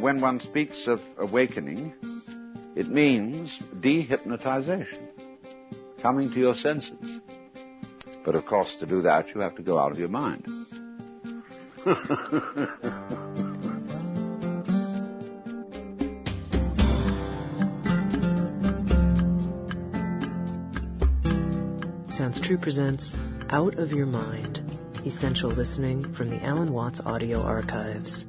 when one speaks of awakening, it means dehypnotization, coming to your senses. But of course, to do that, you have to go out of your mind. Sounds True presents Out of Your Mind, essential listening from the Alan Watts audio archives.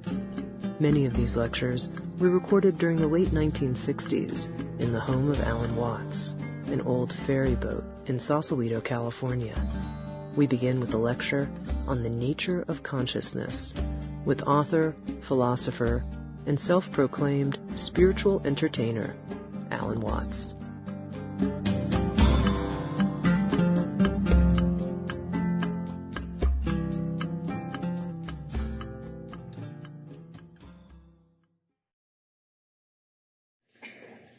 Many of these lectures were recorded during the late 1960s in the home of Alan Watts, an old ferry boat in Sausalito, California. We begin with a lecture on the nature of consciousness with author, philosopher, and self-proclaimed spiritual entertainer, Alan Watts.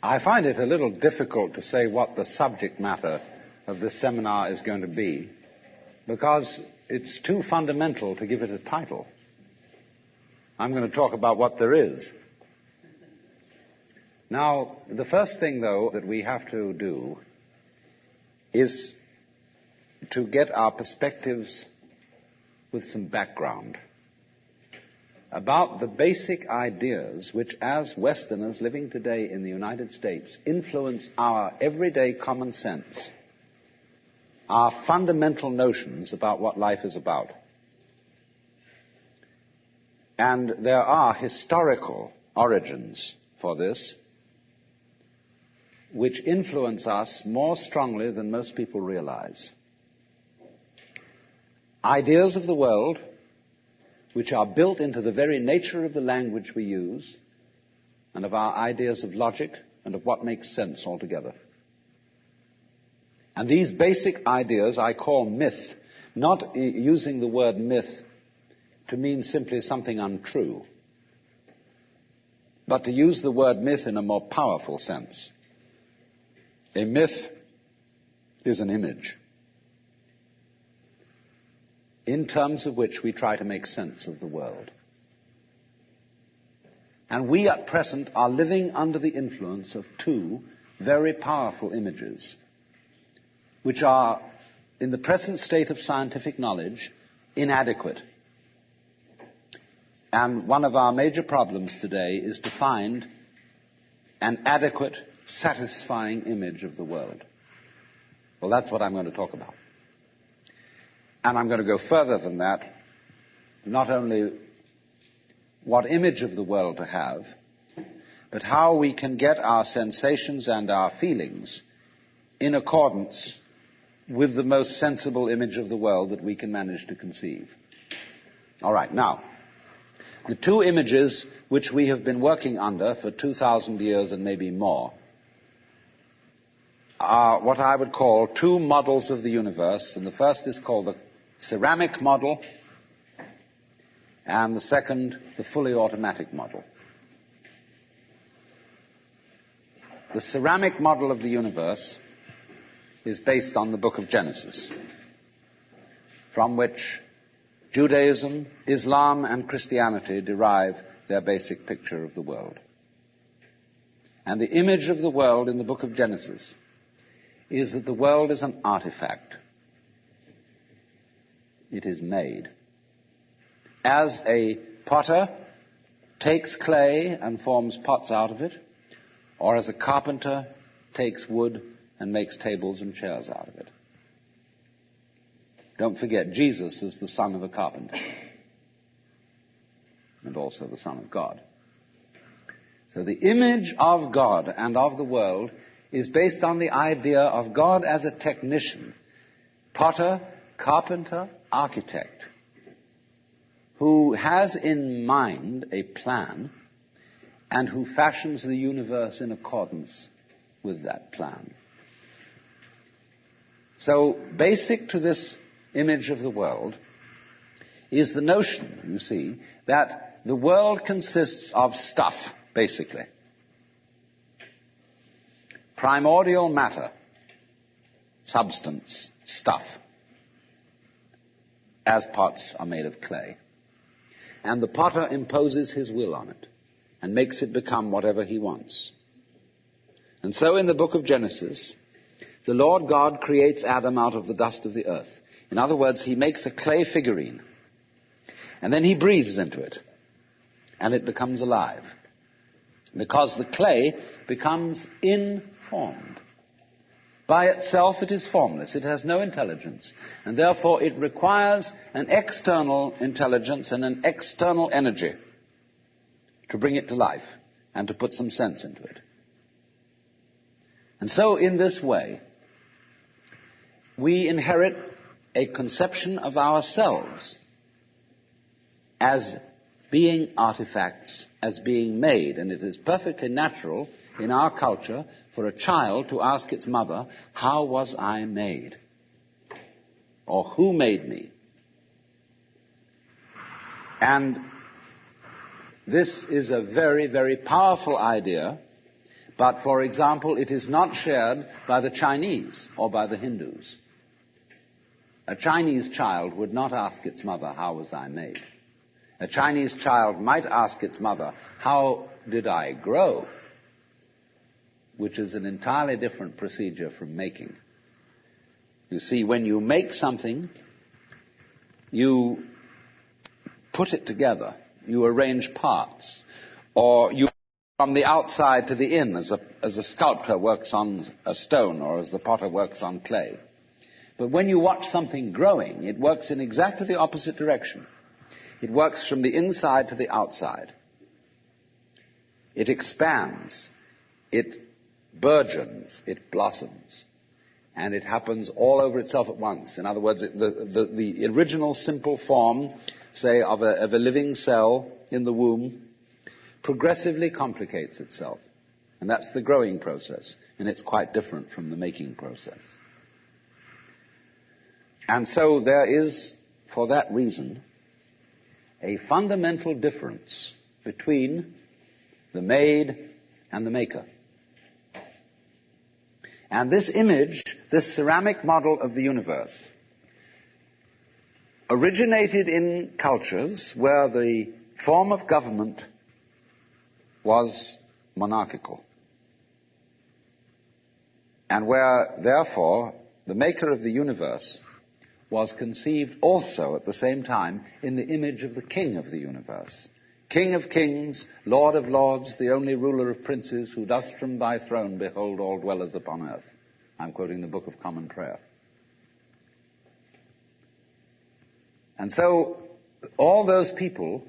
I find it a little difficult to say what the subject matter of this seminar is going to be, because it's too fundamental to give it a title. I'm going to talk about what there is. Now, the first thing, though, that we have to do is to get our perspectives with some background about the basic ideas which, as Westerners living today in the United States, influence our everyday common sense, our fundamental notions about what life is about. And there are historical origins for this, which influence us more strongly than most people realize. Ideas of the world which are built into the very nature of the language we use and of our ideas of logic and of what makes sense altogether. And these basic ideas I call myth, not using the word myth to mean simply something untrue, but to use the word myth in a more powerful sense. A myth is an image in terms of which we try to make sense of the world. And we at present are living under the influence of two very powerful images, which are, in the present state of scientific knowledge, inadequate. And one of our major problems today is to find an adequate, satisfying image of the world. Well, that's what I'm going to talk about. And I'm going to go further than that, not only what image of the world to have, but how we can get our sensations and our feelings in accordance with the most sensible image of the world that we can manage to conceive. All right, now, the two images which we have been working under for 2,000 years and maybe more are what I would call two models of the universe, and the first is called the ceramic model, and the second, the fully automatic model. The ceramic model of the universe is based on the book of Genesis, from which Judaism, Islam, and Christianity derive their basic picture of the world. And the image of the world in the book of Genesis is that the world is an artifact. It is made. As a potter takes clay and forms pots out of it, or as a carpenter takes wood and makes tables and chairs out of it. Don't forget, Jesus is the son of a carpenter, and also the Son of God. So the image of God and of the world is based on the idea of God as a technician, potter, carpenter, architect, who has in mind a plan and who fashions the universe in accordance with that plan. So basic to this image of the world is the notion, you see, that the world consists of stuff, basically. Primordial matter, substance, stuff, as pots are made of clay. And the potter imposes his will on it. and makes it become whatever he wants. And so in the book of Genesis, the Lord God creates Adam out of the dust of the earth. In other words, he makes a clay figurine, and then he breathes into it, and it becomes alive. Because the clay becomes informed. By itself it is formless, it has no intelligence, and therefore it requires an external intelligence and an external energy to bring it to life and to put some sense into it. And so in this way, we inherit a conception of ourselves as being artifacts, as being made. And it is perfectly natural in our culture for a child to ask its mother, how was I made? Or who made me? And this is a very, very powerful idea, but for example, it is not shared by the Chinese or by the Hindus. A Chinese child would not ask its mother, how was I made? A Chinese child might ask its mother, how did I grow? Which is an entirely different procedure from making. You see, when you make something, you put it together, you arrange parts, or you from the outside to the in, as a sculptor works on a stone or as the potter works on clay. But when you watch something growing, it works in exactly the opposite direction. It works from the inside to the outside. It expands, it burgeons, it blossoms, and it happens all over itself at once. In other words, the original simple form, say, of a living cell in the womb, progressively complicates itself. And that's the growing process, and it's quite different from the making process. And so there is, for that reason, a fundamental difference between the made and the maker. And this image, this ceramic model of the universe, originated in cultures where the form of government was monarchical, and where, therefore, the maker of the universe was conceived also at the same time in the image of the king of the universe. King of kings, Lord of lords, the only ruler of princes, who dost from thy throne behold all dwellers upon earth. I'm quoting the Book of Common Prayer. And so all those people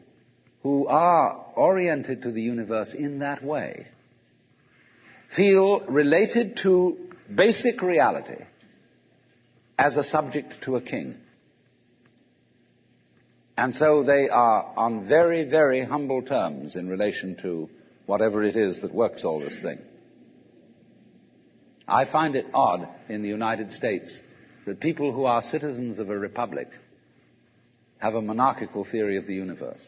who are oriented to the universe in that way feel related to basic reality as a subject to a king. And so they are on very, very humble terms in relation to whatever it is that works all this thing. I find it odd in the United States that people who are citizens of a republic have a monarchical theory of the universe.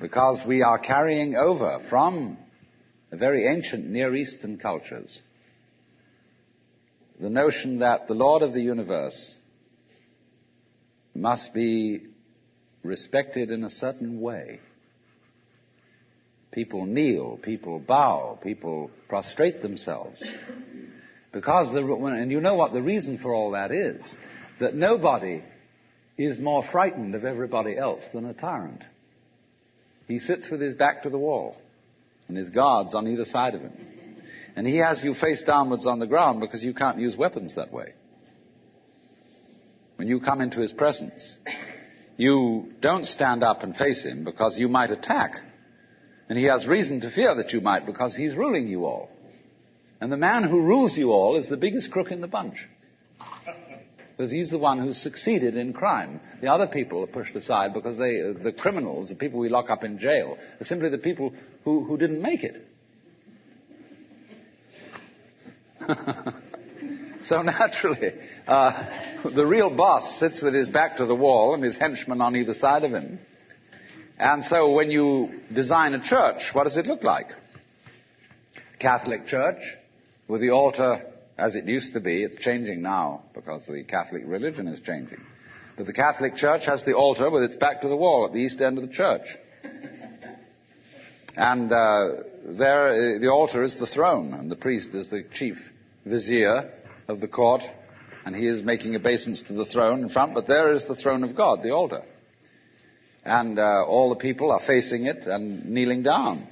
Because we are carrying over from the very ancient Near Eastern cultures the notion that the Lord of the universe must be respected in a certain way. People kneel, people bow, people prostrate themselves. Because, and you know what the reason for all that is, that nobody is more frightened of everybody else than a tyrant. He sits with his back to the wall, and his guards on either side of him. And he has you face downwards on the ground because you can't use weapons that way. When you come into his presence, you don't stand up and face him because you might attack. And he has reason to fear that you might because he's ruling you all. And the man who rules you all is the biggest crook in the bunch. Because he's the one who's succeeded in crime. The other people are pushed aside because the criminals, the people we lock up in jail, are simply the people who didn't make it. So naturally, the real boss sits with his back to the wall and his henchmen on either side of him. And so when you design a church, what does it look like? Catholic church with the altar as it used to be. It's changing now because the Catholic religion is changing. But the Catholic church has the altar with its back to the wall at the east end of the church. And there, the altar is the throne, and the priest is the chief vizier of the court, and he is making obeisance to the throne in front, but there is the throne of God, the altar. And all the people are facing it and kneeling down.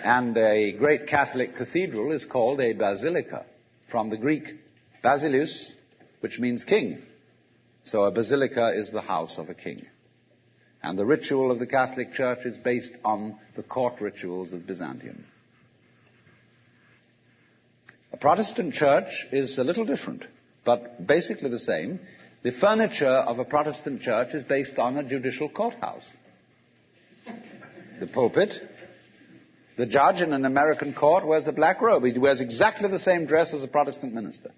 And a great Catholic cathedral is called a basilica, from the Greek basileus, which means king. So a basilica is the house of a king. And the ritual of the Catholic Church is based on the court rituals of Byzantium. A Protestant church is a little different, but basically the same. The furniture of a Protestant church is based on a judicial courthouse. The pulpit. The judge in an American court wears a black robe. He wears exactly the same dress as a Protestant minister.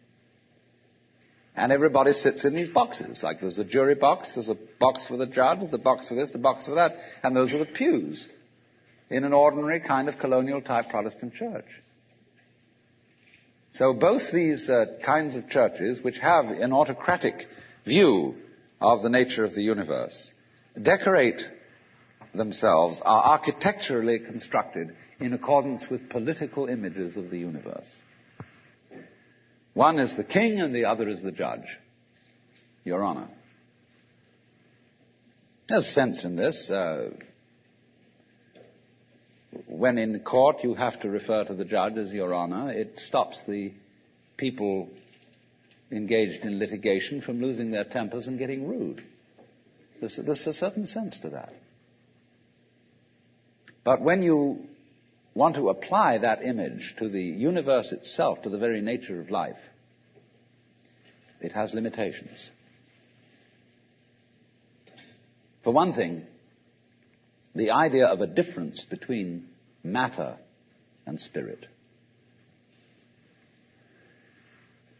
And everybody sits in these boxes. Like there's a jury box, there's a box for the judge, there's a box for this, a box for that. And those are the pews in an ordinary kind of colonial-type Protestant church. So both these kinds of churches, which have an autocratic view of the nature of the universe, decorate themselves, are architecturally constructed in accordance with political images of the universe. One is the king and the other is the judge, Your Honor. There's sense in this. When in court you have to refer to the judge as Your Honor, it stops the people engaged in litigation from losing their tempers and getting rude. There's a certain sense to that. But when you want to apply that image to the universe itself, to the very nature of life, it has limitations. For one thing, the idea of a difference between matter and spirit.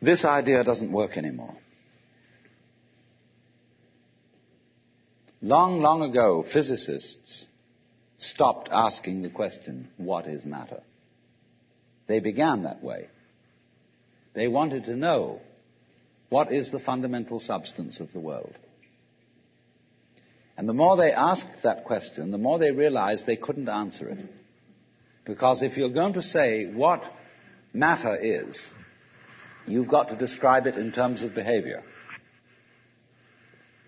This idea doesn't work anymore. Long, long ago, physicists stopped asking the question, what is matter? They began that way. They wanted to know, what is the fundamental substance of the world? And the more they asked that question, the more they realized they couldn't answer it. Because if you're going to say what matter is, you've got to describe it in terms of behavior.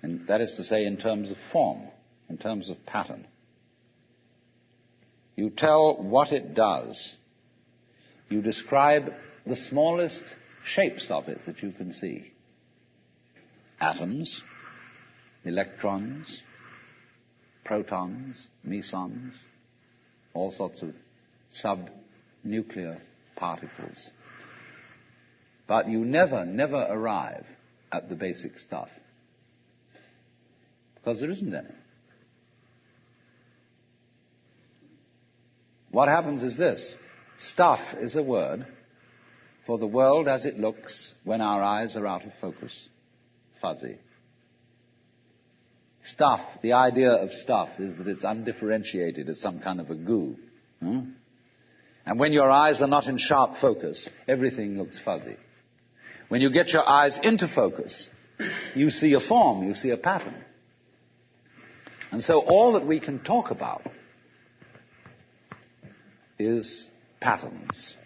And that is to say, in terms of form, in terms of pattern. You tell what it does. You describe the smallest shapes of it that you can see. Atoms, electrons, protons, mesons, all sorts of subnuclear particles. But you never arrive at the basic stuff. Because there isn't any. What happens is this. Stuff is a word for the world as it looks when our eyes are out of focus. Fuzzy. Stuff, the idea of stuff is that it's undifferentiated. It's some kind of a goo. And when your eyes are not in sharp focus, everything looks fuzzy. When you get your eyes into focus, you see a form, you see a pattern. And so all that we can talk about is patterns.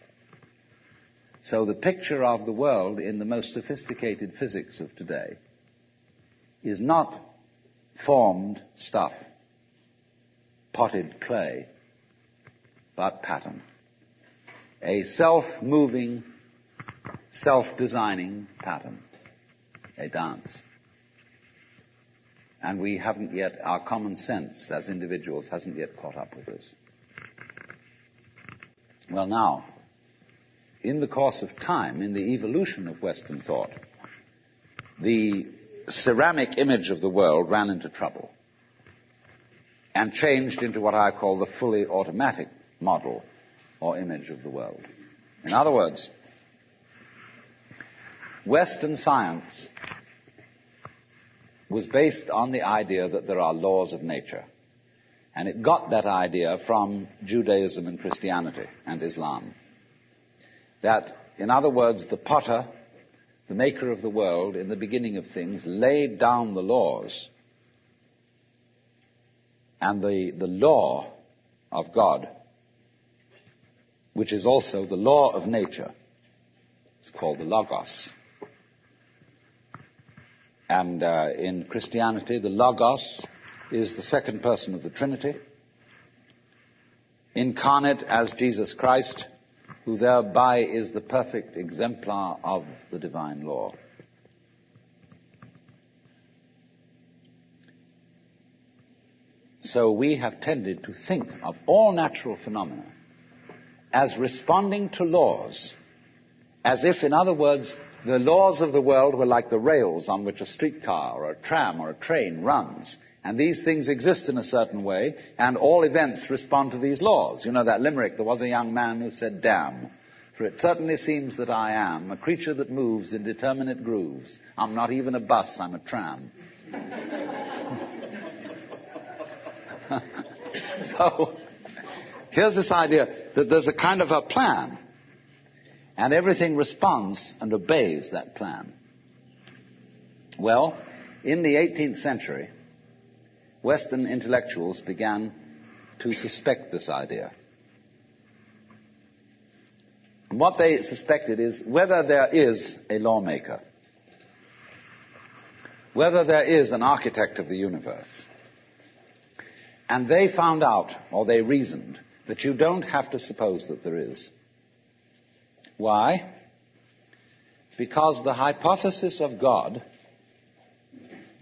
So the picture of the world in the most sophisticated physics of today is not formed stuff, potted clay, but pattern. A self-moving, self-designing pattern, a dance. And we haven't yet, our common sense as individuals hasn't yet caught up with us. Well, now, in the course of time, in the evolution of Western thought, the ceramic image of the world ran into trouble and changed into what I call the fully automatic model or image of the world. In other words, Western science was based on the idea that there are laws of nature. And it got that idea from Judaism and Christianity and Islam. That, in other words, the potter, the maker of the world, in the beginning of things, laid down the laws. And the law of God, which is also the law of nature. It's called the Logos. And in Christianity, the Logos is the second person of the Trinity, incarnate as Jesus Christ, who thereby is the perfect exemplar of the divine law. So we have tended to think of all natural phenomena as responding to laws, as if, in other words, the laws of the world were like the rails on which a streetcar or a tram or a train runs. And these things exist in a certain way, and all events respond to these laws. You know that limerick, there was a young man who said, "Damn, for it certainly seems that I am a creature that moves in determinate grooves. I'm not even a bus, I'm a tram." So, here's this idea that there's a kind of a plan, and everything responds and obeys that plan. Well, in the 18th century, Western intellectuals began to suspect this idea. And what they suspected is whether there is a lawmaker, whether there is an architect of the universe. And they found out, or they reasoned, that you don't have to suppose that there is. Why? Because the hypothesis of God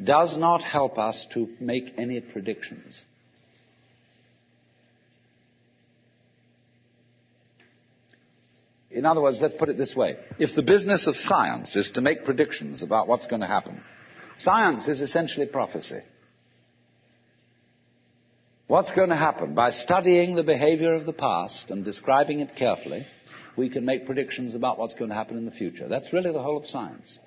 does not help us to make any predictions. In other words, let's put it this way. If the business of science is to make predictions about what's going to happen, science is essentially prophecy. What's going to happen? By studying the behavior of the past and describing it carefully, we can make predictions about what's going to happen in the future. That's really the whole of science.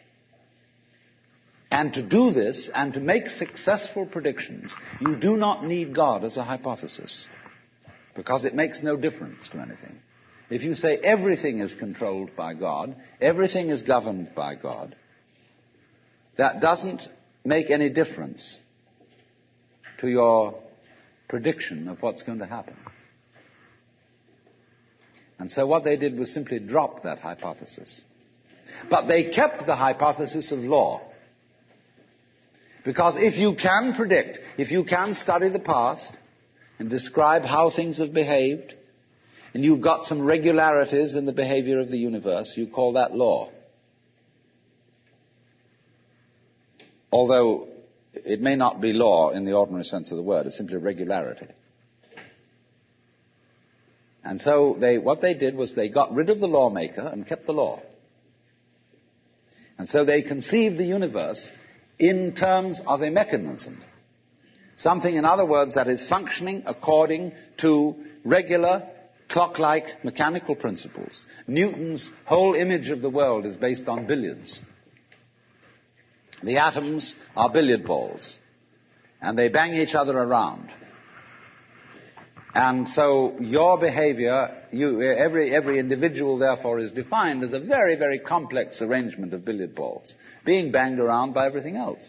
And to do this, and to make successful predictions, you do not need God as a hypothesis, because it makes no difference to anything. If you say everything is controlled by God, everything is governed by God, that doesn't make any difference to your prediction of what's going to happen. And so what they did was simply drop that hypothesis. But they kept the hypothesis of law. Because if you can predict, if you can study the past and describe how things have behaved, and you've got some regularities in the behavior of the universe, you call that law. Although it may not be law in the ordinary sense of the word, it's simply regularity. And so what they did was they got rid of the lawmaker and kept the law. And so they conceived the universe in terms of a mechanism. Something, in other words, that is functioning according to regular, clock-like mechanical principles. Newton's whole image of the world is based on billiards. The atoms are billiard balls, and they bang each other around. And so your behavior, every individual, therefore, is defined as a very, very complex arrangement of billiard balls, being banged around by everything else.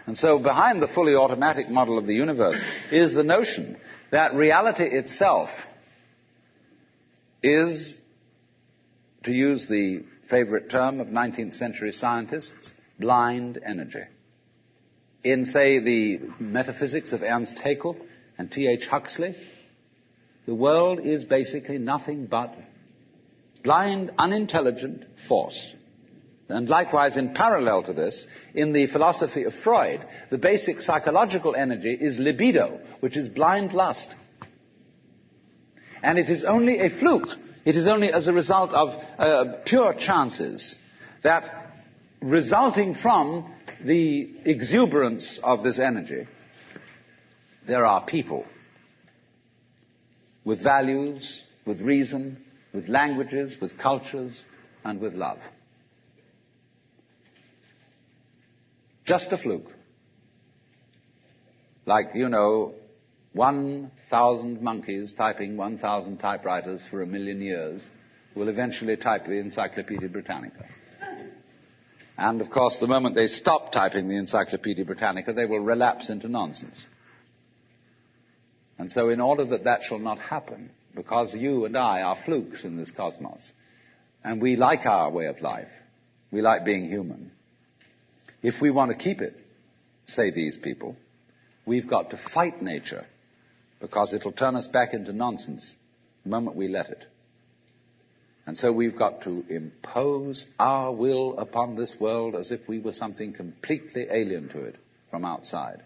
And so behind the fully automatic model of the universe is the notion that reality itself is, to use the favorite term of 19th century scientists, blind energy. In, say, the metaphysics of Ernst Haeckel and T.H. Huxley, the world is basically nothing but blind, unintelligent force. And likewise, in parallel to this, in the philosophy of Freud, the basic psychological energy is libido, which is blind lust. And it is only a fluke. It is only as a result of pure chances that, resulting from the exuberance of this energy, there are people with values, with reason, with languages, with cultures, and with love. Just a fluke. Like, 1,000 monkeys typing 1,000 typewriters for 1,000,000 years will eventually type the Encyclopedia Britannica. And, of course, the moment they stop typing the Encyclopedia Britannica, they will relapse into nonsense. And so in order that that shall not happen, because you and I are flukes in this cosmos, and we like our way of life, we like being human, if we want to keep it, say these people, we've got to fight nature, because it'll turn us back into nonsense the moment we let it. And so we've got to impose our will upon this world as if we were something completely alien to it from outside.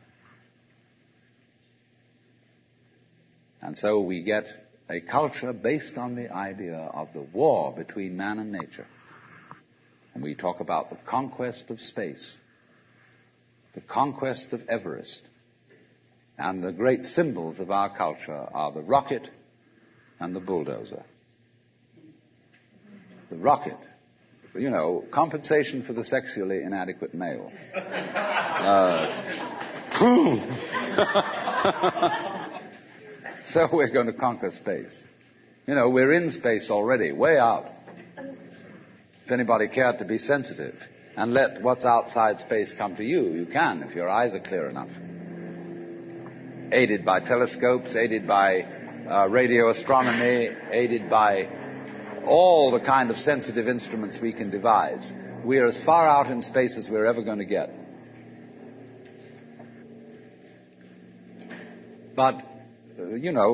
And so we get a culture based on the idea of the war between man and nature. And we talk about the conquest of space, the conquest of Everest. And the great symbols of our culture are the rocket and the bulldozer. The rocket, compensation for the sexually inadequate male. So we're going to conquer space. We're in space already, way out. If anybody cared to be sensitive and let what's outside space come to you, you can, if your eyes are clear enough. Aided by telescopes, aided by radio astronomy, aided by all the kind of sensitive instruments we can devise. We are as far out in space as we're ever going to get. But,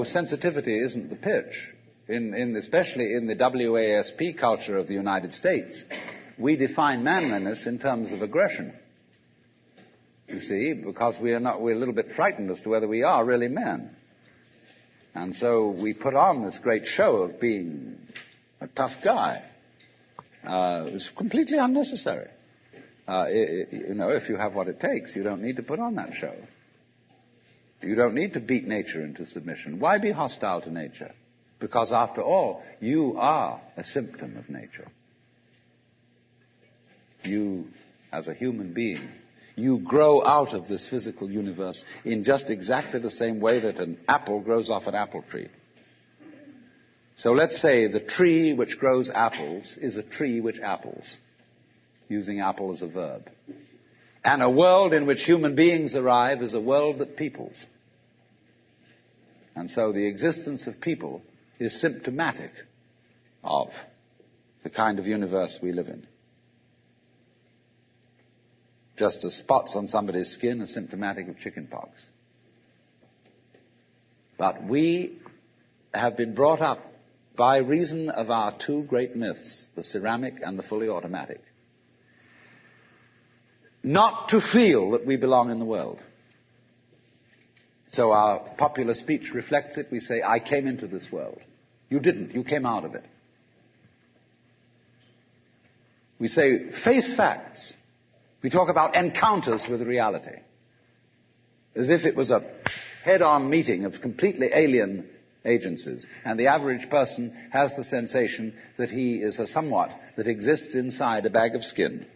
sensitivity isn't the pitch. Especially in the WASP culture of the United States, we define manliness in terms of aggression. You see, because we're a little bit frightened as to whether we are really men. And so we put on this great show of being a tough guy. It's completely unnecessary. If you have what it takes, you don't need to put on that show. You don't need to beat nature into submission. Why be hostile to nature? Because after all, you are a symptom of nature. You, as a human being, you grow out of this physical universe in just exactly the same way that an apple grows off an apple tree. So let's say the tree which grows apples is a tree which apples, using apple as a verb. And a world in which human beings arrive is a world that peoples. And so the existence of people is symptomatic of the kind of universe we live in. Just as spots on somebody's skin are symptomatic of chickenpox. But we have been brought up by reason of our two great myths, the ceramic and the fully automatic, not to feel that we belong in the world. So our popular speech reflects it. We say, I came into this world. You didn't. You came out of it. We say, face facts. We talk about encounters with reality, as if it was a head-on meeting of completely alien agencies. And the average person has the sensation that he is a somewhat that exists inside a bag of skin,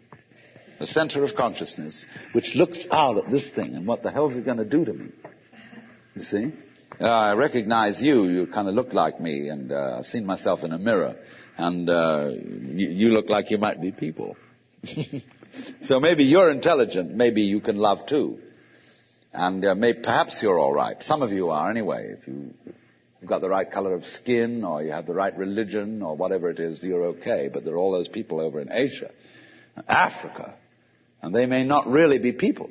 a center of consciousness, which looks out at this thing and what the hell is it going to do to me? You see? I recognize you. You kind of look like me, and I've seen myself in a mirror, and you look like you might be people. So maybe you're intelligent. Maybe you can love too. And perhaps you're all right. Some of you are anyway. If you've got the right color of skin, or you have the right religion, or whatever it is, you're okay. But there are all those people over in Asia, Africa, and they may not really be people.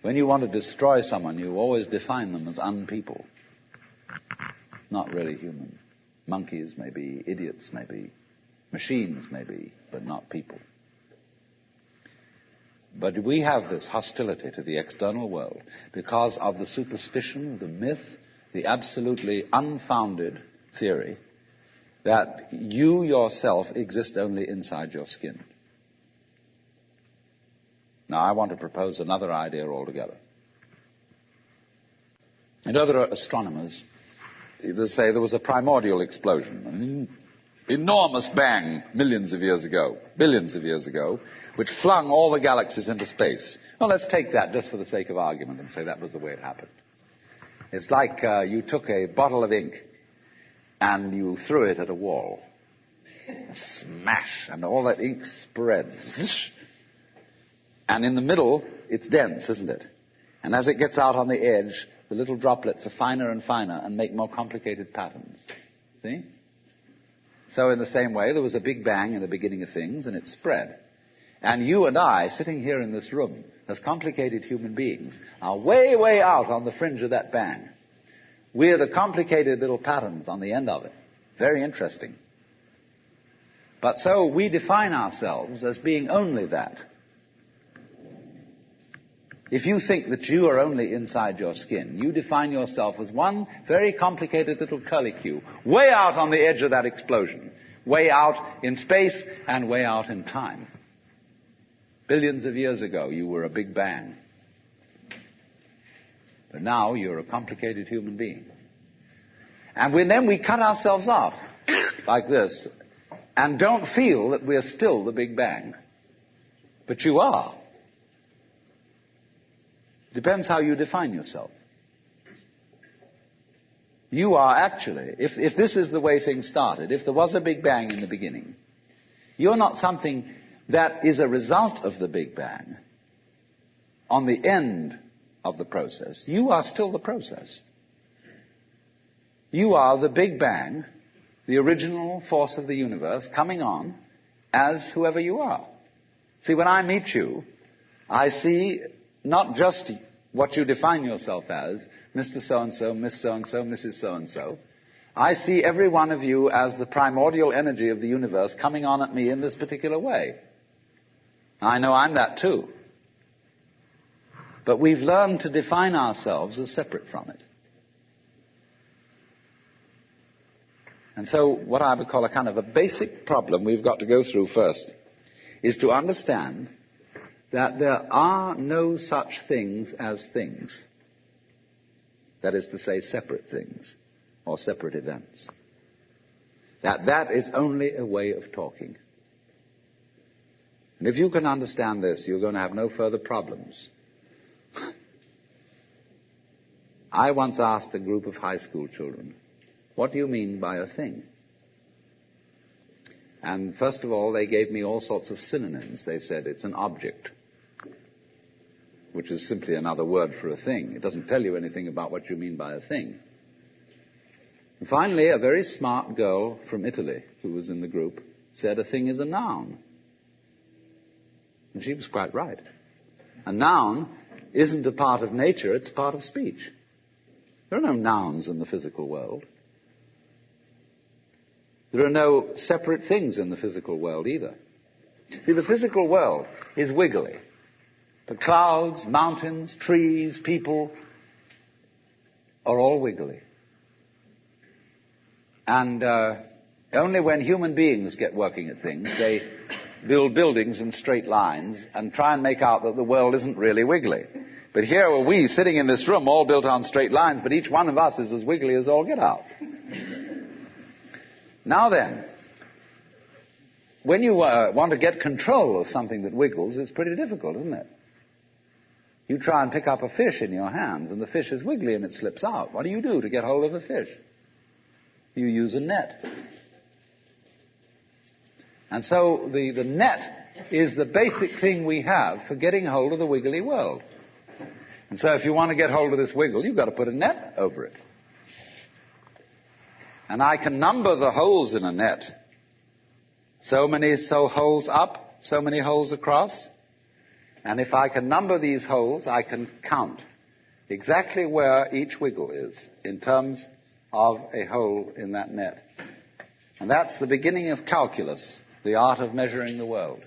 When you want to destroy someone, you always define them as unpeople. Not really human. Monkeys maybe, idiots maybe, machines maybe, but not people. But we have this hostility to the external world because of the superstition, the myth, the absolutely unfounded theory that you yourself exist only inside your skin. Now, I want to propose another idea altogether. And other astronomers, they say there was a primordial explosion, an enormous bang millions of years ago, billions of years ago, which flung all the galaxies into space. Well, let's take that just for the sake of argument and say that was the way it happened. It's like you took a bottle of ink and you threw it at a wall. Smash! And all that ink spreads. And in the middle, it's dense, isn't it? And as it gets out on the edge, the little droplets are finer and finer and make more complicated patterns. See? So in the same way, there was a big bang in the beginning of things, and it spread. And you and I, sitting here in this room, as complicated human beings, are way, way out on the fringe of that bang. We're the complicated little patterns on the end of it. Very interesting. But so we define ourselves as being only that. If you think that you are only inside your skin, you define yourself as one very complicated little curlicue, way out on the edge of that explosion, way out in space and way out in time. Billions of years ago, you were a big bang. But now you're a complicated human being. And then we cut ourselves off like this and don't feel that we're still the big bang. But you are. Depends how you define yourself. You are actually, if this is the way things started, if there was a big bang in the beginning, you're not something that is a result of the big bang on the end of the process. You are still the process. You are the big bang, the original force of the universe, coming on as whoever you are. See, when I meet you, I see not just what you define yourself as, Mr. So-and-so, Miss So-and-so, Mrs. So-and-so. I see every one of you as the primordial energy of the universe coming on at me in this particular way. I know I'm that too. But we've learned to define ourselves as separate from it. And so what I would call a kind of a basic problem we've got to go through first is to understand that there are no such things as things. That is to say, separate things or separate events. That is only a way of talking. And if you can understand this, you're going to have no further problems. I once asked a group of high school children, what do you mean by a thing? And first of all, they gave me all sorts of synonyms. They said it's an object, which is simply another word for a thing. It doesn't tell you anything about what you mean by a thing. And finally, a very smart girl from Italy who was in the group said a thing is a noun. And she was quite right. A noun isn't a part of nature, it's a part of speech. There are no nouns in the physical world. There are no separate things in the physical world either. See, the physical world is wiggly. The clouds, mountains, trees, people are all wiggly. And only when human beings get working at things, they build buildings in straight lines and try and make out that the world isn't really wiggly. But here are we sitting in this room all built on straight lines, but each one of us is as wiggly as all get out. Now then, when you want to get control of something that wiggles, it's pretty difficult, isn't it? You try and pick up a fish in your hands, and the fish is wiggly and it slips out. What do you do to get hold of a fish? You use a net. And so the net is the basic thing we have for getting hold of the wiggly world. And so if you want to get hold of this wiggle, you've got to put a net over it. And I can number the holes in a net. So many holes up, so many holes across. And if I can number these holes, I can count exactly where each wiggle is in terms of a hole in that net. And that's the beginning of calculus, the art of measuring the world.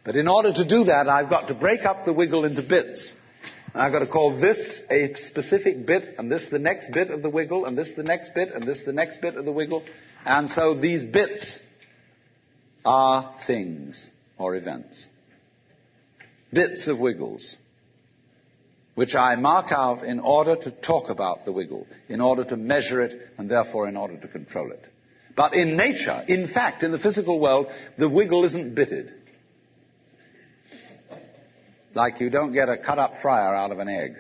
But in order to do that, I've got to break up the wiggle into bits. And I've got to call this a specific bit, and this the next bit of the wiggle, and this the next bit, and this the next bit of the wiggle. And so these bits are things or events. Bits of wiggles, which I mark out in order to talk about the wiggle, in order to measure it, and therefore in order to control it. But in nature, in fact, in the physical world, the wiggle isn't bitted. Like you don't get a cut-up fryer out of an egg.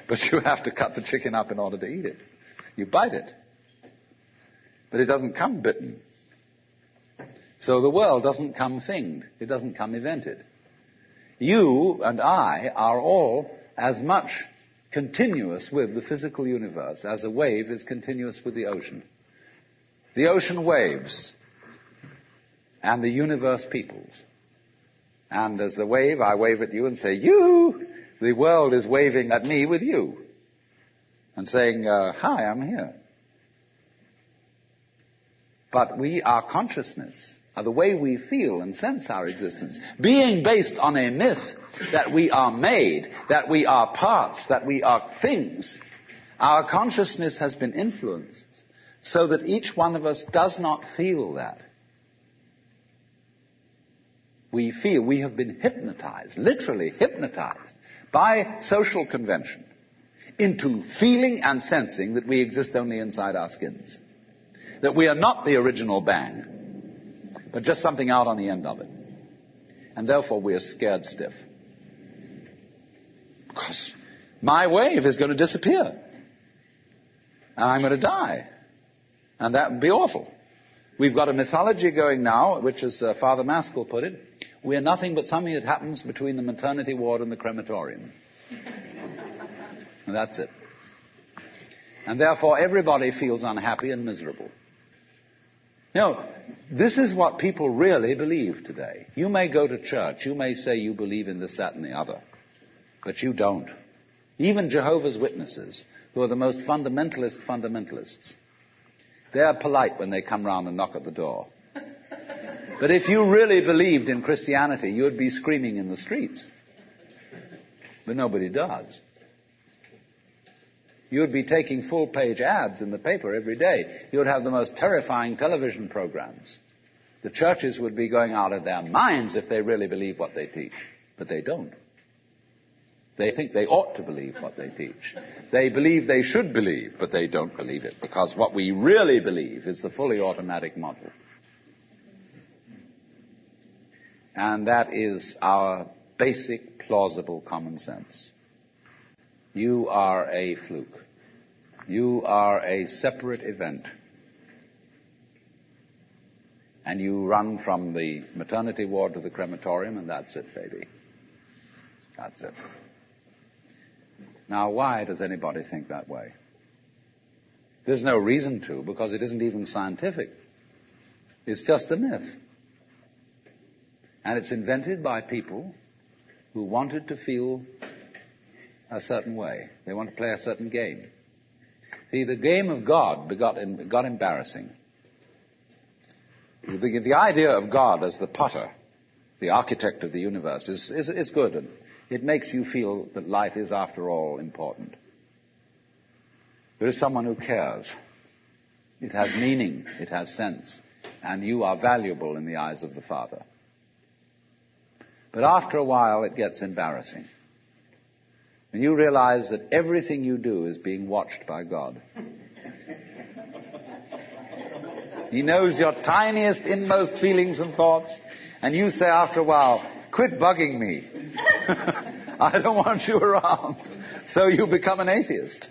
But you have to cut the chicken up in order to eat it. You bite it. But it doesn't come bitten. So the world doesn't come thinged. It doesn't come evented. You and I are all as much continuous with the physical universe as a wave is continuous with the ocean. The ocean waves, and the universe peoples. And as the wave, I wave at you and say, you! The world is waving at me with you. And saying, hi, I'm here. But our consciousness, the way we feel and sense our existence, being based on a myth that we are made, that we are parts, that we are things, our consciousness has been influenced so that each one of us does not feel that. We feel we have been hypnotized, literally hypnotized, by social convention into feeling and sensing that we exist only inside our skins. That we are not the original bang, but just something out on the end of it. And therefore we are scared stiff. Because my wave is going to disappear. And I'm going to die. And that would be awful. We've got a mythology going now, which, as Father Maskell put it, we're nothing but something that happens between the maternity ward and the crematorium. And that's it. And therefore everybody feels unhappy and miserable. You know, this is what people really believe today. You may go to church, you may say you believe in this, that, and the other, but you don't. Even Jehovah's Witnesses, who are the most fundamentalists, they're polite when they come round and knock at the door. But if you really believed in Christianity, you would be screaming in the streets. But nobody does. You would be taking full-page ads in the paper every day. You would have the most terrifying television programs. The churches would be going out of their minds if they really believe what they teach. But they don't. They think they ought to believe what they teach. They believe they should believe, but they don't believe it. Because what we really believe is the fully automatic model. And that is our basic, plausible common sense. You are a fluke. You are a separate event. And you run from the maternity ward to the crematorium, and that's it, baby. That's it. Now, why does anybody think that way? There's no reason to, because it isn't even scientific. It's just a myth. And it's invented by people who wanted to feel a certain way. They want to play a certain game. See, the game of God got embarrassing. The idea of God as the potter, the architect of the universe, is good. And it makes you feel that life is, after all, important. There is someone who cares. It has meaning. It has sense. And you are valuable in the eyes of the Father. But after a while, it gets embarrassing. And you realize that everything you do is being watched by God. He knows your tiniest, inmost feelings and thoughts. And you say after a while, quit bugging me. I don't want you around. So you become an atheist.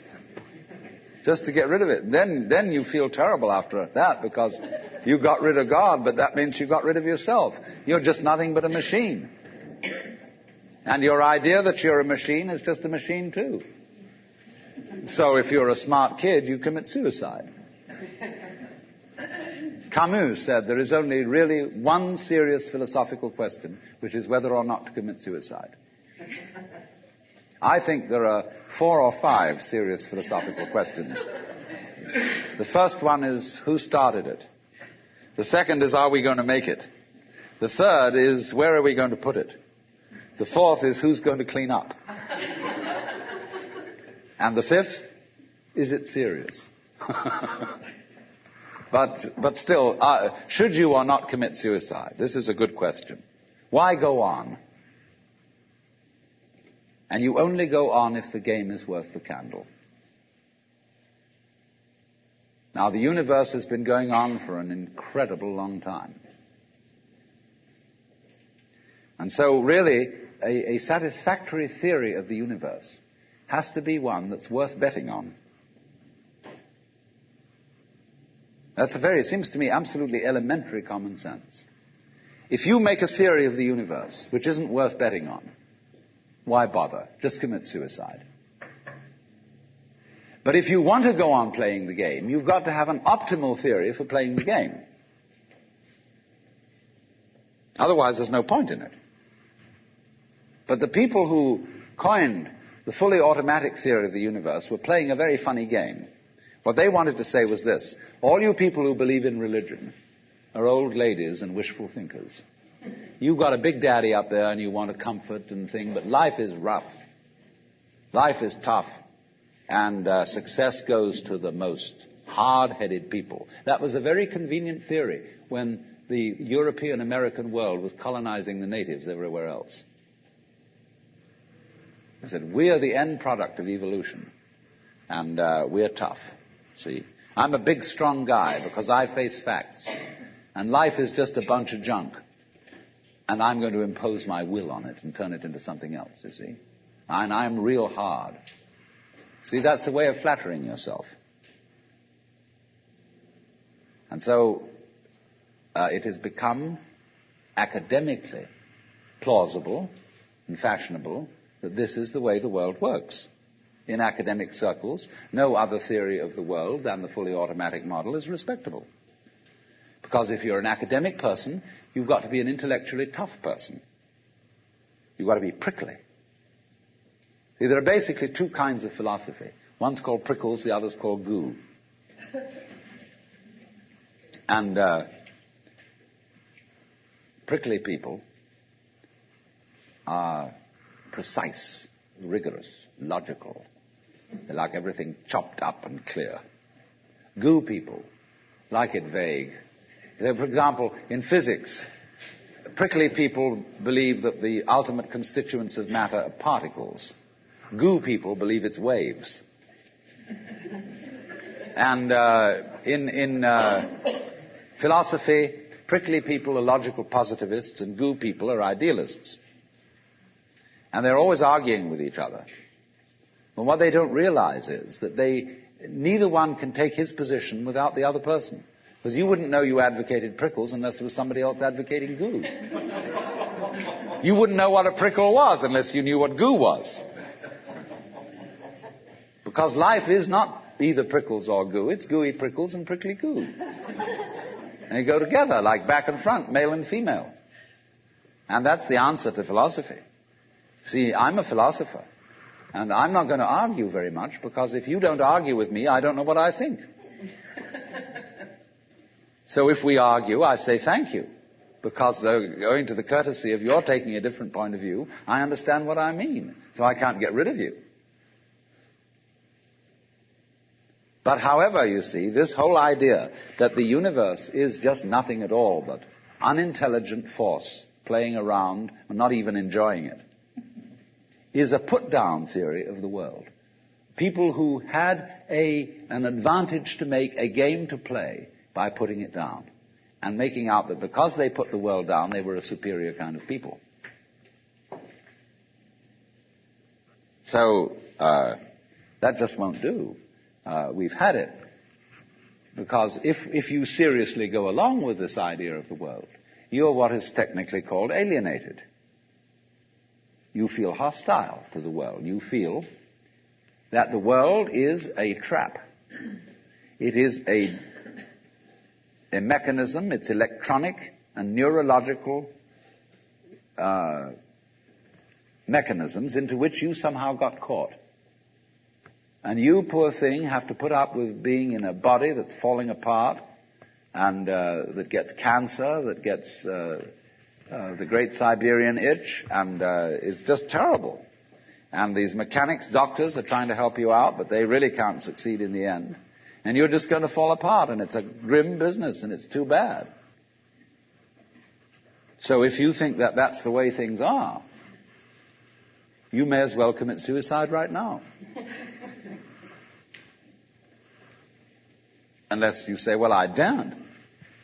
Just to get rid of it. Then you feel terrible after that because you got rid of God, but that means you got rid of yourself. You're just nothing but a machine. And your idea that you're a machine is just a machine too. So if you're a smart kid, you commit suicide. Camus said there is only really one serious philosophical question, which is whether or not to commit suicide. I think there are 4 or 5 serious philosophical questions. The first one is, who started it? The second is, are we going to make it? The third is, where are we going to put it? The fourth is, who's going to clean up? And the fifth, is it serious? But still, should you or not commit suicide? This is a good question. Why go on? And you only go on if the game is worth the candle. Now, the universe has been going on for an incredible long time. And so, really, a satisfactory theory of the universe has to be one that's worth betting on. It seems to me, absolutely elementary common sense. If you make a theory of the universe which isn't worth betting on, Why bother? Just commit suicide. But if you want to go on playing the game, you've got to have an optimal theory for playing the game. Otherwise, there's no point in it. But the people who coined the fully automatic theory of the universe were playing a very funny game. What they wanted to say was this: all you people who believe in religion are old ladies and wishful thinkers. You've got a big daddy up there and you want a comfort and thing, but life is rough. Life is tough. And success goes to the most hard-headed people. That was a very convenient theory when the European-American world was colonizing the natives everywhere else. They said, we are the end product of evolution, and we're tough. See, I'm a big, strong guy because I face facts, and life is just a bunch of junk, and I'm going to impose my will on it and turn it into something else, you see. And I'm real hard. See, that's a way of flattering yourself. And so it has become academically plausible and fashionable that this is the way the world works. In academic circles, no other theory of the world than the fully automatic model is respectable. Because if you're an academic person, you've got to be an intellectually tough person. You've got to be prickly. See, there are basically two kinds of philosophy. One's called prickles, the other's called goo. And prickly people are precise, rigorous, logical. They like everything chopped up and clear. Goo people like it vague. For example, in physics, prickly people believe that the ultimate constituents of matter are particles. Goo people believe it's waves. And in philosophy, prickly people are logical positivists and goo people are idealists. And they're always arguing with each other. But what they don't realize is that neither one can take his position without the other person. Because you wouldn't know you advocated prickles unless there was somebody else advocating goo. You wouldn't know what a prickle was unless you knew what goo was. Because life is not either prickles or goo. It's gooey prickles and prickly goo. And they go together like back and front, male and female. And that's the answer to philosophy. See, I'm a philosopher. And I'm not going to argue very much because if you don't argue with me, I don't know what I think. So if we argue, I say thank you. Because owing to the courtesy of your taking a different point of view, I understand what I mean. So I can't get rid of you. But however, you see, this whole idea that the universe is just nothing at all but unintelligent force playing around and not even enjoying it is a put-down theory of the world. People who had an advantage to make, a game to play, by putting it down and making out that because they put the world down, they were a superior kind of people. So that just won't do. We've had it. Because if you seriously go along with this idea of the world, you're what is technically called alienated. You feel hostile to the world. You feel that the world is a trap. It is a mechanism, it's electronic and neurological mechanisms into which you somehow got caught. And you, poor thing, have to put up with being in a body that's falling apart and that gets cancer, that gets the great Siberian itch, and it's just terrible. And these mechanics doctors are trying to help you out, but they really can't succeed in the end. And you're just going to fall apart, and it's a grim business, and it's too bad. So if you think that that's the way things are, you may as well commit suicide right now. Unless you say, well, I daren't.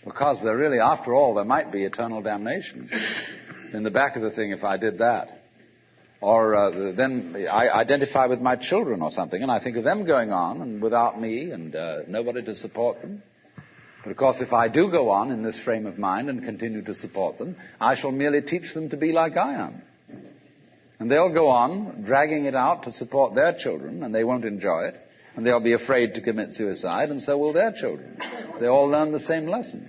Because there really, after all, there might be eternal damnation in the back of the thing if I did that. Or then I identify with my children or something, and I think of them going on and without me and nobody to support them. But of course, if I do go on in this frame of mind and continue to support them, I shall merely teach them to be like I am. And they'll go on dragging it out to support their children, and they won't enjoy it. And they'll be afraid to commit suicide, and so will their children. They all learn the same lesson.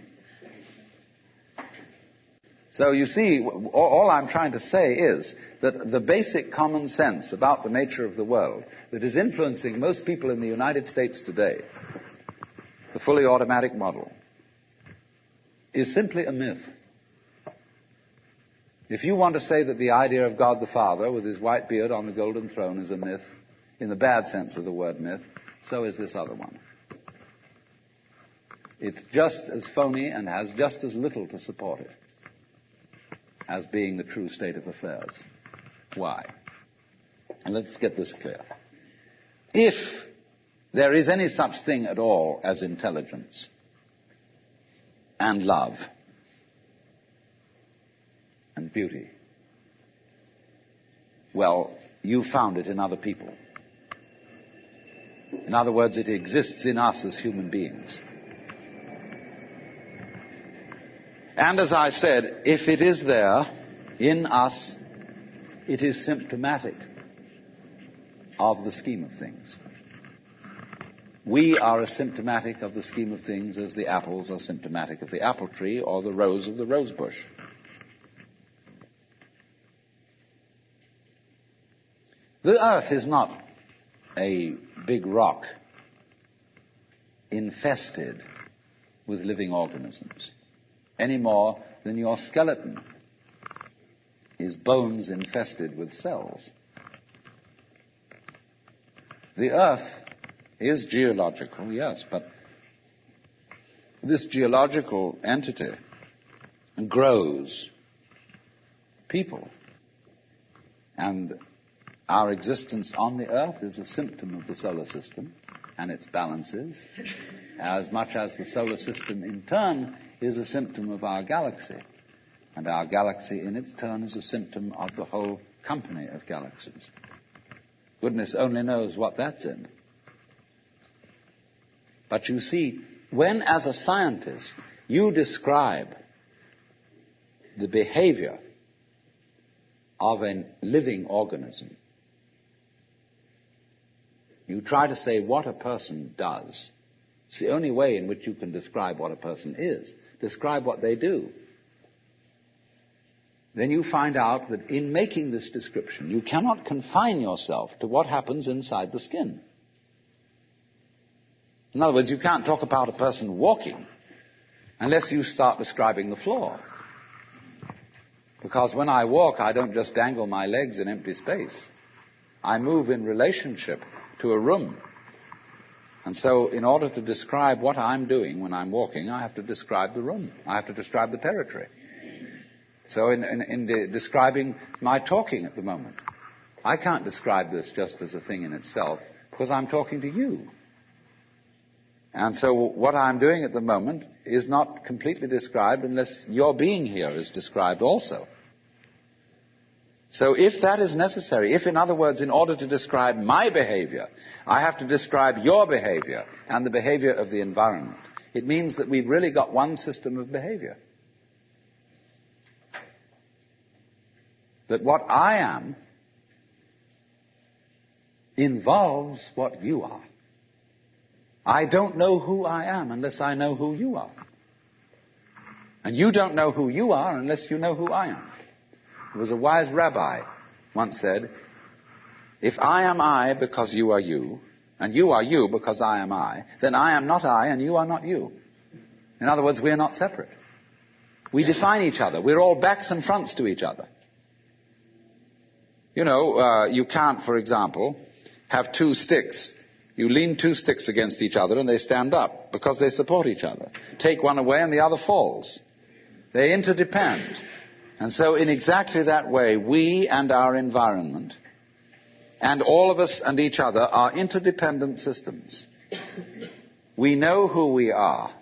So you see, all I'm trying to say is that the basic common sense about the nature of the world that is influencing most people in the United States today, the fully automatic model, is simply a myth. If you want to say that the idea of God the Father with his white beard on the golden throne is a myth, in the bad sense of the word myth, so is this other one. It's just as phony and has just as little to support it as being the true state of affairs. Why? And let's get this clear. If there is any such thing at all as intelligence and love and beauty, well, you found it in other people. In other words, it exists in us as human beings. And as I said, if it is there in us, it is symptomatic of the scheme of things. We are as symptomatic of the scheme of things as the apples are symptomatic of the apple tree or the rose of the rose bush. The earth is not a big rock infested with living organisms, any more than your skeleton is bones infested with cells. The earth is geological, yes, but this geological entity grows people. And our existence on the earth is a symptom of the solar system and its balances, as much as the solar system in turn is a symptom of our galaxy. And our galaxy in its turn is a symptom of the whole company of galaxies. Goodness only knows what that's in. But you see, when as a scientist you describe the behavior of a living organism, you try to say what a person does. It's the only way in which you can describe what a person is. Describe what they do. Then you find out that in making this description, you cannot confine yourself to what happens inside the skin. In other words, you can't talk about a person walking unless you start describing the floor. Because when I walk, I don't just dangle my legs in empty space. I move in relationship to a room. And so in order to describe what I'm doing when I'm walking, I have to describe the room. I have to describe the territory. So in describing my talking at the moment, I can't describe this just as a thing in itself because I'm talking to you. And so what I'm doing at the moment is not completely described unless your being here is described also. So if that is necessary, if in other words, in order to describe my behavior, I have to describe your behavior and the behavior of the environment, it means that we've really got one system of behavior. That what I am involves what you are. I don't know who I am unless I know who you are. And you don't know who you are unless you know who I am. There was a wise rabbi once said, if I am I because you are you, and you are you because I am I, then I am not I and you are not you. In other words, we are not separate. We define each other. We're all backs and fronts to each other. You know, you can't, for example, have two sticks. You lean two sticks against each other and they stand up because they support each other. Take one away and the other falls. They interdepend. And so in exactly that way, we and our environment and all of us and each other are interdependent systems. We know who we are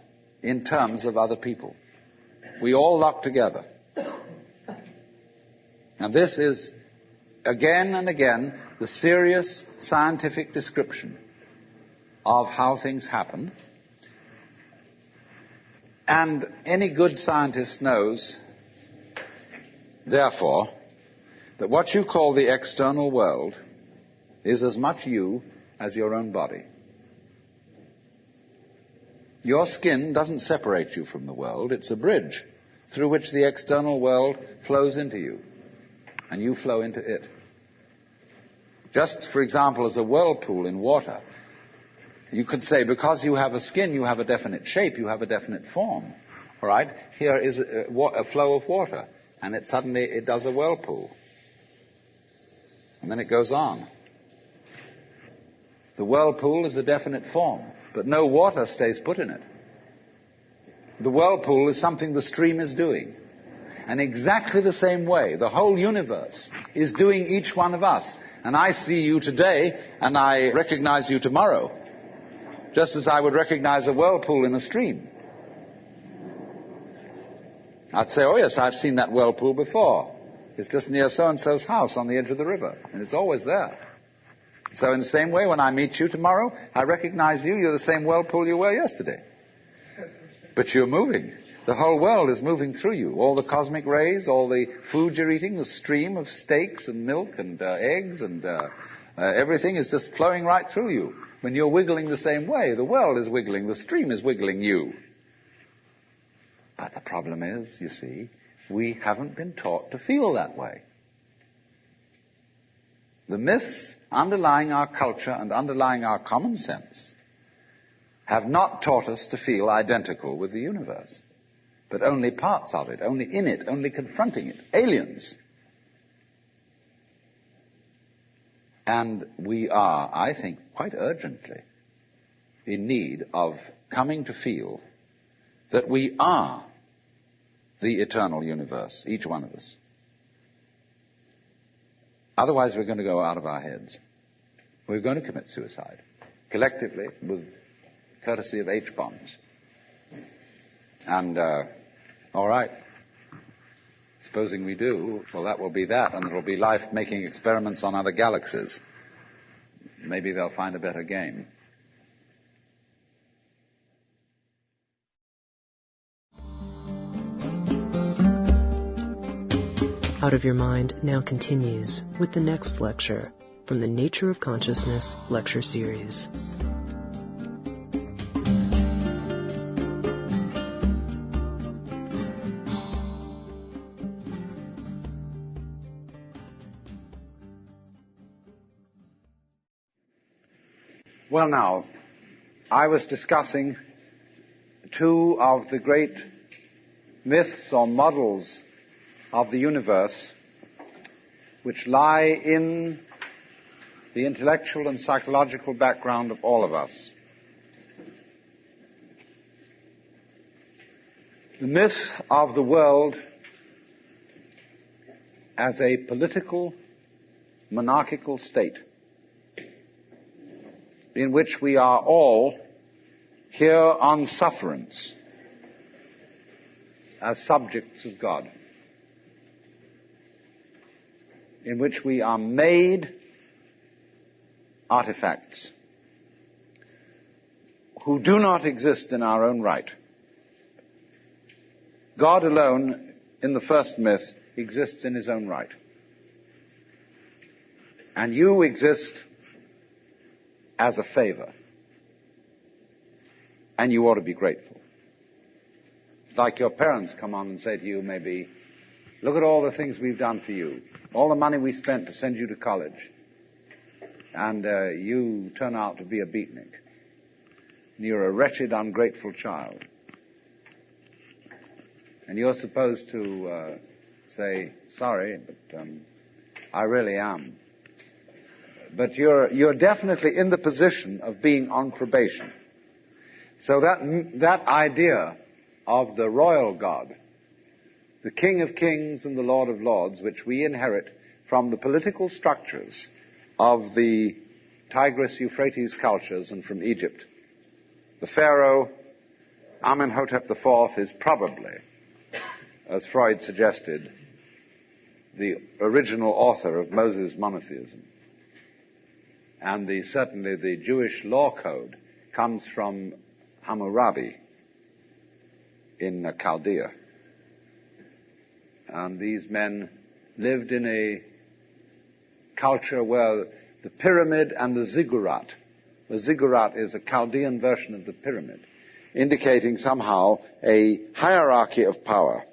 in terms of other people. We all lock together. And this is, again and again, the serious scientific description of how things happen. And any good scientist knows, therefore, that what you call the external world is as much you as your own body. Your skin doesn't separate you from the world. It's a bridge through which the external world flows into you, and you flow into it. Just, for example, as a whirlpool in water, you could say, because you have a skin, you have a definite shape, you have a definite form. All right? Here is a flow of water, and suddenly it does a whirlpool. And then it goes on. The whirlpool is a definite form, but no water stays put in it. The whirlpool is something the stream is doing. And exactly the same way, the whole universe is doing each one of us. And I see you today, and I recognize you tomorrow, just as I would recognize a whirlpool in a stream. I'd say, oh yes, I've seen that whirlpool before. It's just near so-and-so's house on the edge of the river, and it's always there. So in the same way, when I meet you tomorrow, I recognize you. You're the same whirlpool you were yesterday. But you're moving. The whole world is moving through you. All the cosmic rays, all the food you're eating, the stream of steaks and milk and eggs and everything is just flowing right through you. When you're wiggling the same way, the world is wiggling, the stream is wiggling you. But the problem is, you see, we haven't been taught to feel that way. The myths underlying our culture and underlying our common sense have not taught us to feel identical with the universe, but only parts of it, only in it, only confronting it, aliens. And we are, I think, quite urgently in need of coming to feel that we are the eternal universe, each one of us. Otherwise, we're going to go out of our heads. We're going to commit suicide, collectively, with courtesy of H-bombs. And, all right, supposing we do, well, that will be that, and there will be life making experiments on other galaxies. Maybe they'll find a better game. Out of Your Mind now continues with the next lecture from the Nature of Consciousness lecture series. Well, now, I was discussing two of the great myths or models of the universe which lie in the intellectual and psychological background of all of us. The myth of the world as a political, monarchical state in which we are all here on sufferance as subjects of God, in which we are made artifacts who do not exist in our own right. God alone, in the first myth, exists in his own right. And you exist as a favor. And you ought to be grateful. It's like your parents come on and say to you, maybe, look at all the things we've done for you, all the money we spent to send you to college, and you turn out to be a beatnik. And you're a wretched, ungrateful child. And you're supposed to say, sorry, but I really am. But you're definitely in the position of being on probation. So that idea of the royal God, the King of Kings and the Lord of Lords, which we inherit from the political structures of the Tigris-Euphrates cultures and from Egypt. The Pharaoh, Amenhotep IV, is probably, as Freud suggested, the original author of Moses' monotheism. And certainly the Jewish law code comes from Hammurabi in Chaldea. And these men lived in a culture where the pyramid and the ziggurat is a Chaldean version of the pyramid, indicating somehow a hierarchy of power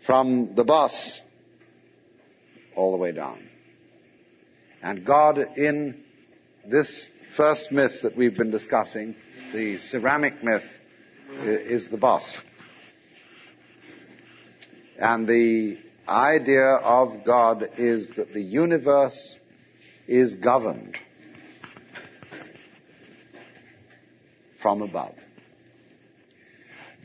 from the boss all the way down. And God, in this first myth that we've been discussing, the ceramic myth, is the boss. And the idea of God is that the universe is governed from above.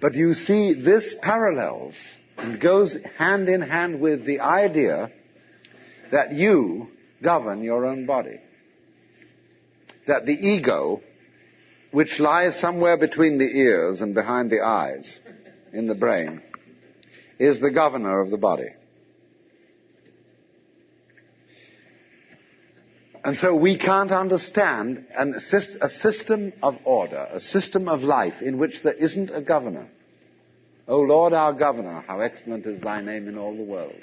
But you see, this parallels and goes hand in hand with the idea that you govern your own body. That the ego, which lies somewhere between the ears and behind the eyes in the brain, is the governor of the body. And so we can't understand a system of order, a system of life in which there isn't a governor. O Lord, our governor, how excellent is thy name in all the world.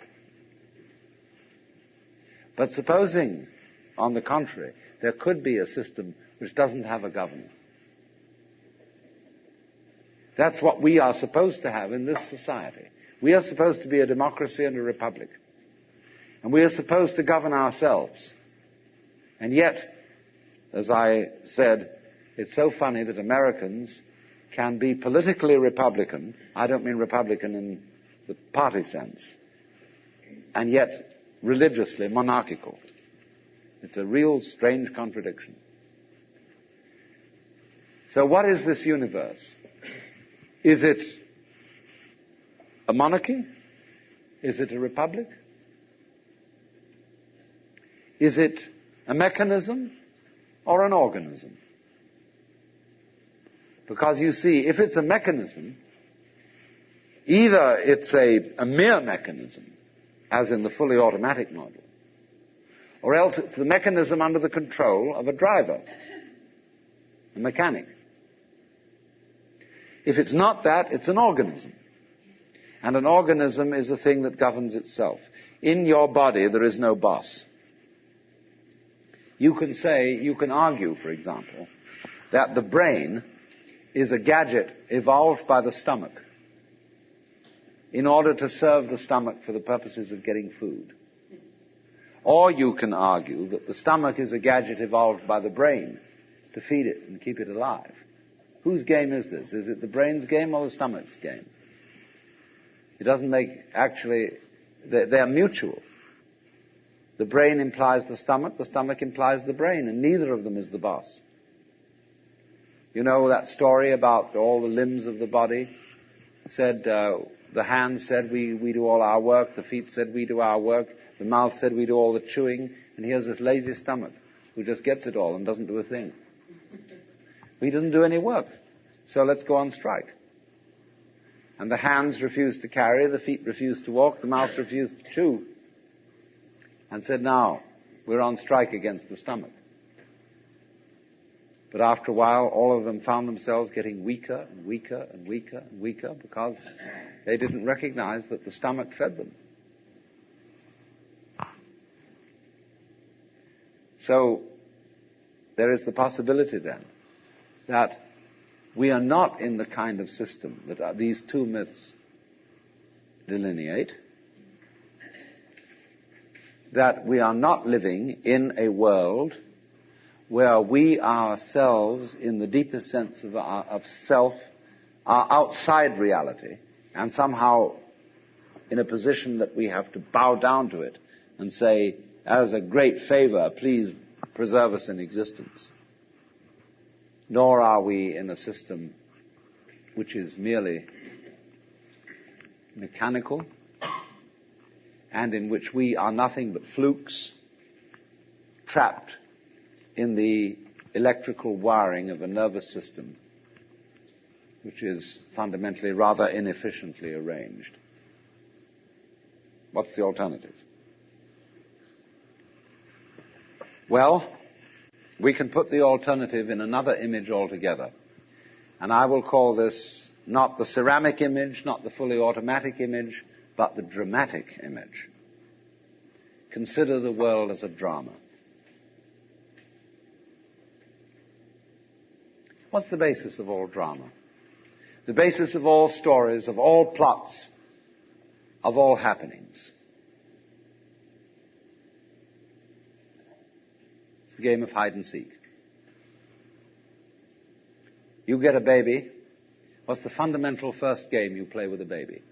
But supposing, on the contrary, there could be a system which doesn't have a governor. That's what we are supposed to have in this society. We are supposed to be a democracy and a republic. And we are supposed to govern ourselves. And yet, as I said, it's so funny that Americans can be politically Republican. I don't mean Republican in the party sense. And yet, religiously monarchical. It's a real strange contradiction. So what is this universe? Is it a monarchy? Is it a republic? Is it a mechanism or an organism? Because you see, if it's a mechanism, either it's a mere mechanism, as in the fully automatic model, or else it's the mechanism under the control of a driver, a mechanic. If it's not that, it's an organism. And an organism is a thing that governs itself. In your body, there is no boss. You can argue, for example, that the brain is a gadget evolved by the stomach in order to serve the stomach for the purposes of getting food. Or you can argue that the stomach is a gadget evolved by the brain to feed it and keep it alive. Whose game is this? Is it the brain's game or the stomach's game? It doesn't make, actually, they're mutual. The brain implies the stomach implies the brain, and neither of them is the boss. You know that story about all the limbs of the body? Said, the hands said, we do all our work. The feet said, we do our work. The mouth said, we do all the chewing. And here's this lazy stomach who just gets it all and doesn't do a thing. He doesn't do any work. So let's go on strike. And the hands refused to carry, the feet refused to walk, the mouth refused to chew. And said, now, we're on strike against the stomach. But after a while, all of them found themselves getting weaker and weaker and weaker and weaker because they didn't recognize that the stomach fed them. So, there is the possibility then that we are not in the kind of system that these two myths delineate, that we are not living in a world where we ourselves, in the deepest sense of self, are outside reality and somehow in a position that we have to bow down to it and say, as a great favor, please preserve us in existence. Nor are we in a system which is merely mechanical and in which we are nothing but flukes trapped in the electrical wiring of a nervous system which is fundamentally rather inefficiently arranged. What's the alternative? Well, we can put the alternative in another image altogether. And I will call this not the ceramic image, not the fully automatic image, but the dramatic image. consider the world as a drama. What's the basis of all drama? The basis of all stories, of all plots, of all happenings. It's the game of hide and seek. You get a baby. What's the fundamental first game you play with a baby?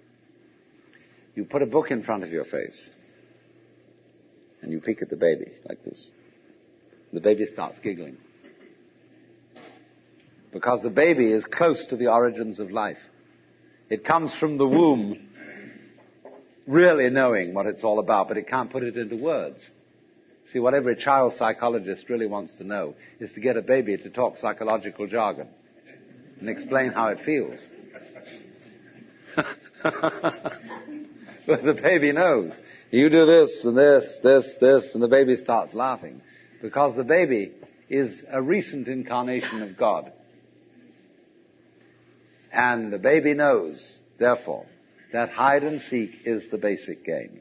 You put a book in front of your face and you peek at the baby like this. The baby starts giggling. Because the baby is close to the origins of life. It comes from the womb really knowing what it's all about, but it can't put it into words. See, what every child psychologist really wants to know is to get a baby to talk psychological jargon and explain how it feels. But the baby knows. You do this and this, and the baby starts laughing. Because the baby is a recent incarnation of God. And the baby knows, therefore, that hide and seek is the basic game.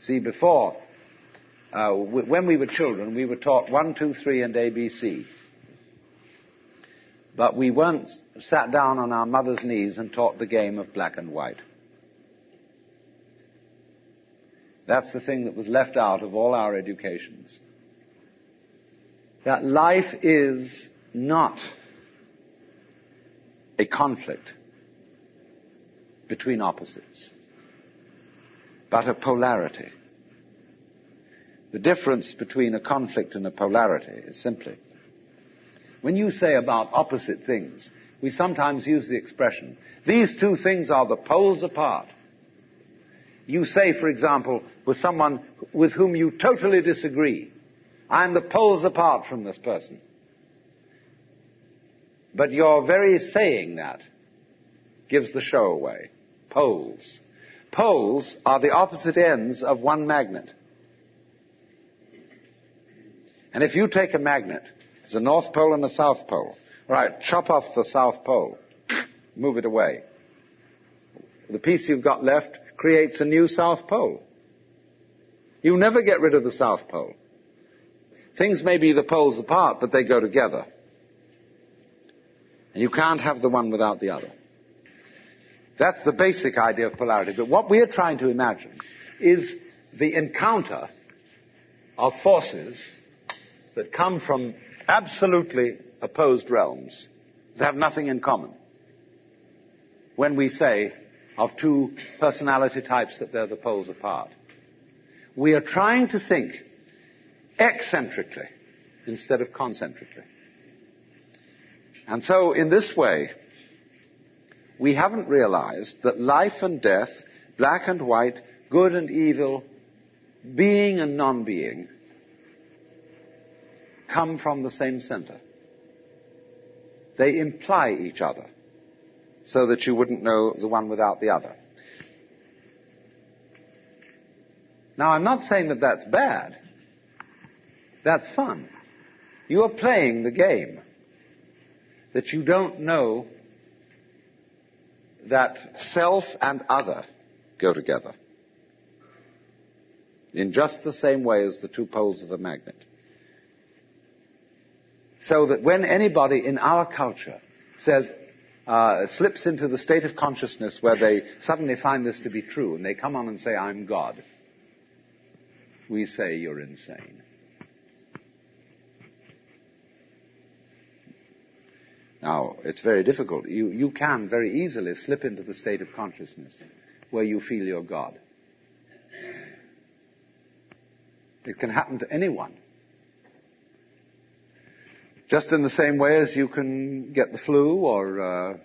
See, before, when we were children, we were taught 1, 2, 3 and ABC. But we weren't sat down on our mother's knees and taught the game of black and white. That's the thing that was left out of all our educations. That life is not a conflict between opposites, but a polarity. The difference between a conflict and a polarity is simply, when you say about opposite things, we sometimes use the expression, these two things are the poles apart. You say, for example, with someone with whom you totally disagree, I'm the poles apart from this person. But your very saying that gives the show away. Poles. Poles are the opposite ends of one magnet. And if you take a magnet, it's a north pole and a south pole. All right, chop off the south pole. Move it away. The piece you've got left creates a new south pole. You never get rid of the south pole. Things may be the poles apart, but they go together. And you can't have the one without the other. That's the basic idea of polarity. But what we are trying to imagine is the encounter of forces that come from absolutely opposed realms that have nothing in common. When we say of two personality types that they're the poles apart, we are trying to think eccentrically instead of concentrically. And so, in this way, we haven't realized that life and death, black and white, good and evil, being and non-being, come from the same center. They imply each other, so that you wouldn't know the one without the other. Now, I'm not saying that that's bad. That's fun. You are playing the game. That you don't know that self and other go together in just the same way as the two poles of a magnet. So that when anybody in our culture says, slips into the state of consciousness where they suddenly find this to be true and they come on and say, I'm God, we say, you're insane. Now, it's very difficult. You can very easily slip into the state of consciousness where you feel you're God. It can happen to anyone. Just in the same way as you can get the flu or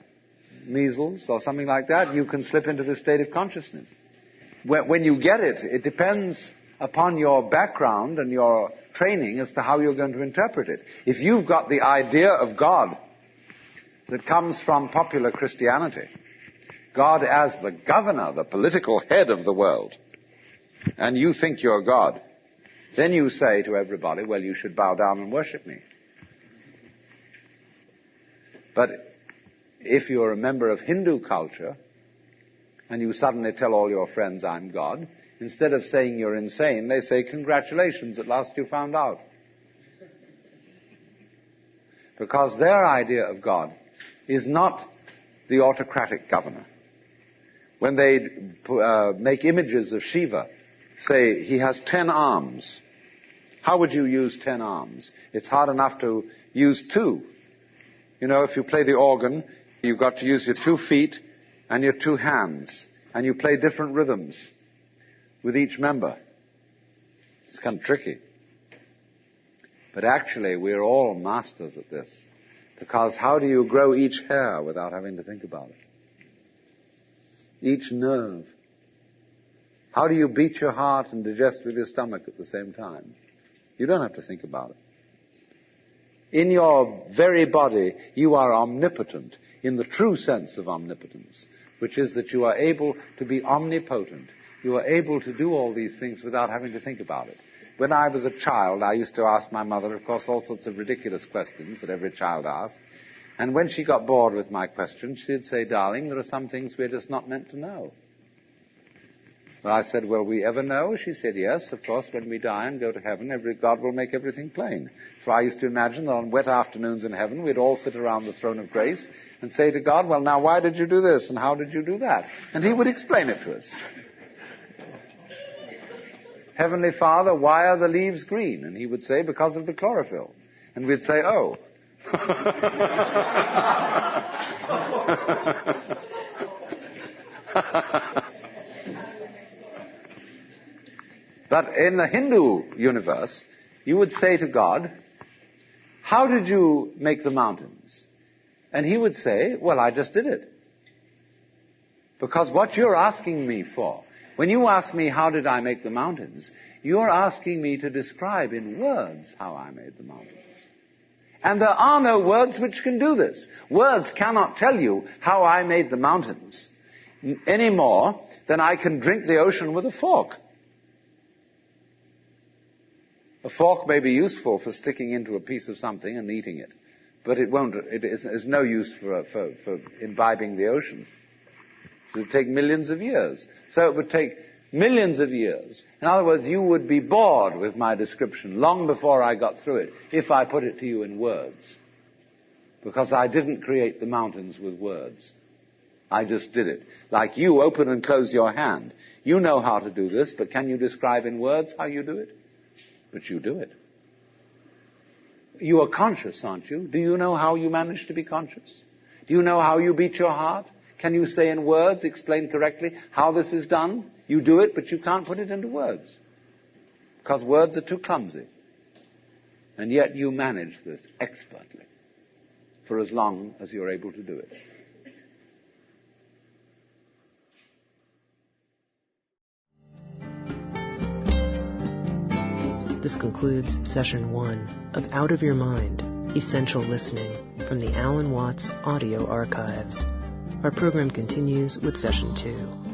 measles or something like that, you can slip into the state of consciousness. When you get it, it depends upon your background and your training as to how you're going to interpret it. If you've got the idea of God that comes from popular Christianity, God as the governor, the political head of the world, and you think you're God, then you say to everybody, well, you should bow down and worship me. But if you're a member of Hindu culture, and you suddenly tell all your friends, I'm God, instead of saying you're insane, they say, congratulations, at last you found out. Because their idea of God is not the autocratic governor. When they make images of Shiva, say he has 10 arms. How would you use 10 arms? It's hard enough to use 2. You know, if you play the organ, you've got to use your 2 feet and your 2 hands. And you play different rhythms with each member. It's kind of tricky. But actually, we're all masters at this. Because how do you grow each hair without having to think about it? Each nerve. How do you beat your heart and digest with your stomach at the same time? You don't have to think about it. In your very body, you are omnipotent in the true sense of omnipotence, which is that you are able to be omnipotent. You are able to do all these things without having to think about it. When I was a child, I used to ask my mother, of course, all sorts of ridiculous questions that every child asks. And when she got bored with my questions, she'd say, darling, there are some things we're just not meant to know. Well, I said, will we ever know? She said, yes, of course, when we die and go to heaven, God will make everything plain. So I used to imagine that on wet afternoons in heaven, we'd all sit around the throne of grace and say to God, well, now, why did you do this? And how did you do that? And he would explain it to us. Heavenly Father, why are the leaves green? And he would say, because of the chlorophyll. And we'd say, oh. But in the Hindu universe, you would say to God, how did you make the mountains? And he would say, well, I just did it. Because what you're asking me for, when you ask me how did I make the mountains, you're asking me to describe in words how I made the mountains. And there are no words which can do this. Words cannot tell you how I made the mountains any more than I can drink the ocean with a fork. A fork may be useful for sticking into a piece of something and eating it, but it is no use for imbibing the ocean. It would take millions of years. So it would take millions of years. In other words, you would be bored with my description long before I got through it if I put it to you in words. Because I didn't create the mountains with words. I just did it. Like you open and close your hand. You know how to do this, but can you describe in words how you do it? But you do it. You are conscious, aren't you? Do you know how you manage to be conscious? Do you know how you beat your heart? Can you say in words, explain correctly how this is done? You do it, but you can't put it into words. Because words are too clumsy. And yet you manage this expertly for as long as you're able to do it. This concludes Session 1 of Out of Your Mind, Essential Listening from the Alan Watts Audio Archives. Our program continues with Session 2.